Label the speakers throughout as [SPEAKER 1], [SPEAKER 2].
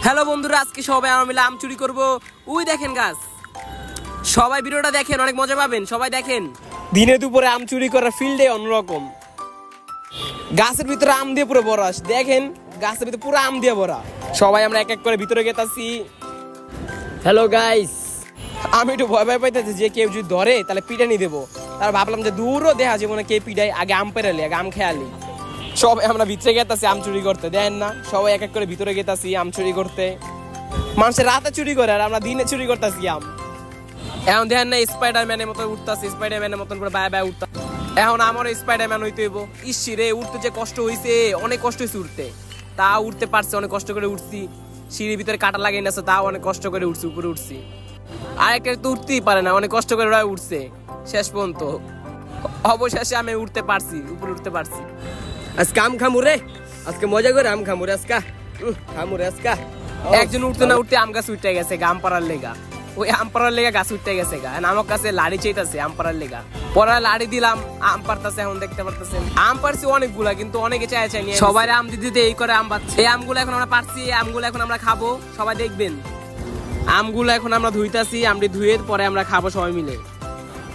[SPEAKER 1] Hello বন্ধুরা, আজকে সবাই আমরা মিলে আম চুরি করব। ওই দেখেন গাছ, সবাই ভিডিওটা দেখেন, অনেক মজা পাবেন। সবাই দেখেন, দিনে দুপুরে আম চুরি করার ফিল্ডে অন্যরকম। গাছের ভিতরে আম দিয়ে পুরো ভরা, দেখেন গাছের ভিতরে পুরো আম দিয়ে ভরা। সবাই আমরা এক এক করে ভিতরে গেতাছি। হ্যালো গাইস, আমি একটু ভয় ভয় পাইতেছি যে কেউ যদি ধরে তাহলে পিটানি দেবো। তার ভাবলাম যে দূরও দেখা যাবো না কে পিটাই, আগে আম পেরালি, আগে আম খেয়ালি। সবাই আমরা ভিতরে গেতাছি আম চুরি করতে, দেখেন না সবাই এক এক করে ভিতরে গেতাছি আম চুরি করতে। মানুষের রাতে চুরি করে আর আমরা দিনে চুরি করতেছি আম। এখন দেখেন না স্পাইডারম্যানের মতো উঠতেছি, স্পাইডারম্যানের মতন করে বায় বায় উঠতে। এখন আমারও স্পাইডারম্যান হইতে হইব। ইসি রে, উঠতে যে কষ্ট হয়েছে, অনেক কষ্ট হয়েছে উঠতে, তা উঠতে পারছে, অনেক কষ্ট করে উঠছি। সিঁড়ির ভিতরে কাটা লাগিয়ে নেছে, তাও অনেক কষ্ট করে উঠছি, উপরে উঠছি। আরেকটা তো উঠতেই পারে না, অনেক কষ্ট করে ওরা উঠছে শেষ পর্যন্ত। অবশেষে আমি উঠতে পারছি, উপরে উঠতে পারছি। আজকে আম খামু রে, আজকে মজা করে আম খামু রে, আজকে খামু রে আজকে। একজন উঠতে না উঠতে আম গাছ উঠতে গেছে আম পাড়ার লেগা, ওই আম পাড়ার লেগা গাছ উঠতে গেছে গা। আমার কাছে লাড়ি চাইতেছে আম পাড়ার লেগা, পড়া লাড়ি দিলাম, আম পারতেছে। এখন দেখতে পারতেছেন আম পারছি অনেকগুলা, কিন্তু অনেকে চাই চাই নিয়ে সবাই আম দিতে এই করে আম পাচ্ছে। এই আমগুলো এখন আমরা পারছি, এই আমগুলো এখন আমরা খাবো, সবাই দেখবেন। আমগুলো এখন আমরা ধুইতাছি, আমটি ধুয়ে পরে আমরা খাবো সবাই মিলে।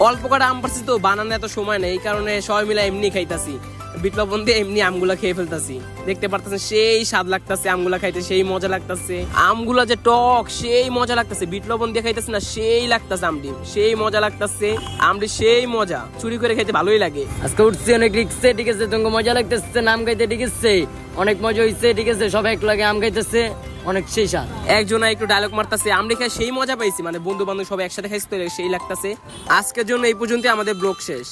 [SPEAKER 1] অল্প কটা আম পারছি তো, বানানো এত সময় নেই, এই কারণে সবাই মিলে এমনি খাইতাছি। বিপ্লব দিয়ে এমনি আমগুলা খেয়ে ফেলতাছি, দেখতে পারতেছেন সেই স্বাদ লাগতেছে আমগুলা খাইতে, সেই মজা লাগতেছে। আমগুলা যে টক, সেই মজা লাগতেছে। বিপ্লব দিয়ে খাইতেছে না, সেই লাগতেছে আমটি, সেই মজা লাগতেছে আমটি, সেই মজা। চুরি করে খাইতে ভালোই লাগে।
[SPEAKER 2] আজকে উঠছি অনেক রিক্সে, ঠিক আছে, তোমাকে মজা লাগতেছে আম খাইতে, ঠিক আছে, অনেক মজা হয়েছে, ঠিক আছে, সবাই এক লাগে আম খাইতেছে, অনেক সেই স্বাদ।
[SPEAKER 1] একজন একটু ডায়লগ মারতেছে, আমটি খাই সেই মজা পাইছি, মানে বন্ধু বান্ধব সবাই একসাথে খাইছে, সেই লাগতেছে। আজকের জন্য এই পর্যন্ত আমাদের ব্লগ শেষ।